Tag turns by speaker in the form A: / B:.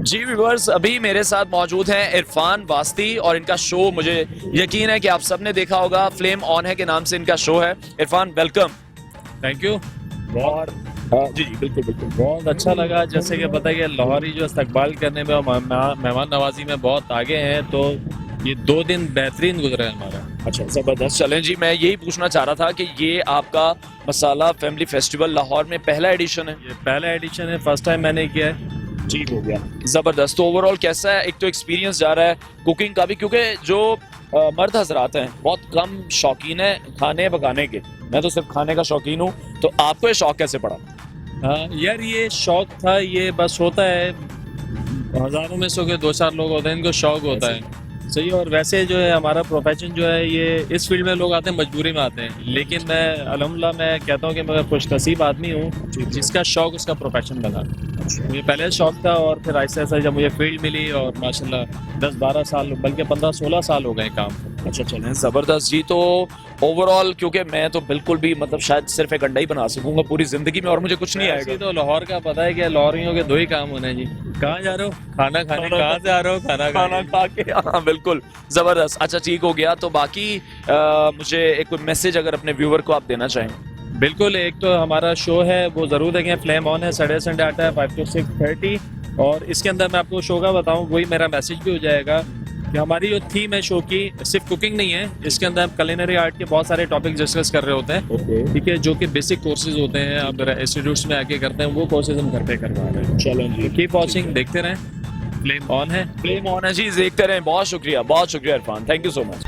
A: जी viewers, अभी मेरे साथ मौजूद हैं इरफान वास्ती और इनका शो मुझे यकीन है कि आप सबने देखा होगा, फ्लेम ऑन है के नाम से इनका शो है। इरफान वेलकम।
B: Thank you.
A: और जी बिल्कुल बिल्कुल।
B: बहुत अच्छा लगा। जैसे कि पता है कि लाहौरी जो इस्तकबाल करने में और मेहमान नवाजी में बहुत आगे हैं, तो ये 2 दिन बेहतरीन गुजरा है हमारा।
A: अच्छा जबरदस्त। चलें जी, मैं यही पूछना चाह रहा था कि ये आपका मसाला फैमिली फेस्टिवल लाहौर में पहला एडिशन है?
B: ये पहला एडिशन है, फर्स्ट टाइम मैंने किया है।
A: जी हो गया, जबरदस्त। तो ओवरऑल कैसा है? एक तो एक्सपीरियंस जा रहा है कुकिंग का भी, क्योंकि जो मर्द हजरात हैं बहुत कम शौकीन है खाने पकाने के। मैं तो सिर्फ खाने का शौकीन हूँ, तो आपको ये शौक कैसे पड़ा?
B: हाँ यार, ये शौक था, ये बस होता है हज़ारों में से 2-4 लोग होते हैं इनको शौक होता है। सही। और वैसे जो है हमारा प्रोफेशन जो है, ये इस फील्ड में लोग आते हैं मजबूरी में आते हैं, लेकिन मैं अल्हम्दुलिल्लाह मैं कहता हूँ कि मैं खुशनसीब आदमी हूँ जिसका शौक उसका प्रोफेशन बना। मुझे पहले शौक था और फिर आहिस्ता आहिस्ता जब मुझे फील्ड मिली और माशाल्लाह 10-12 साल बल्कि 15-16 साल हो गए काम को।
A: अच्छा चलें, जबरदस्त जी। तो ओवरऑल क्योंकि मैं तो बिल्कुल भी मतलब शायद सिर्फ एक अंडा ही बना सकूंगा पूरी जिंदगी में और मुझे कुछ नहीं आएगा।
B: तो लाहौर का पता है कि लाहौरियों के 2 ही काम होने हैं जी। कहाँ जा रहे हो? खाना खाने। कहाँ से आ रहे हो? खाना
A: खा के। हाँ बिल्कुल, जबरदस्त। अच्छा ठीक हो गया। तो बाकी मुझे एक मैसेज अगर अपने व्यूअर को आप देना चाहें।
B: बिल्कुल। एक तो हमारा शो है वो ज़रूर देखें, फ्लेम ऑन है, सैटरडे संडे आता है 5 to 6:30। और इसके अंदर मैं आपको शो का बताऊं, वही मेरा मैसेज भी हो जाएगा कि हमारी जो थीम है शो की सिर्फ कुकिंग नहीं है, इसके अंदर हम कुलिनरी आर्ट के बहुत सारे टॉपिक डिस्कस कर रहे होते हैं। ठीक है, जो कि बेसिक कोर्सेज होते हैं, आप इंस्टीट्यूट्स में आके करते हैं, वो कोर्सेज हम घर पे करवा रहे हैं।
A: चलो जी,
B: कीप वॉचिंग, देखते रहें। फ्लेम ऑन है।
A: फ्लेम ऑन है जी, देखते रहें। बहुत शुक्रिया Irfan, thank you so much.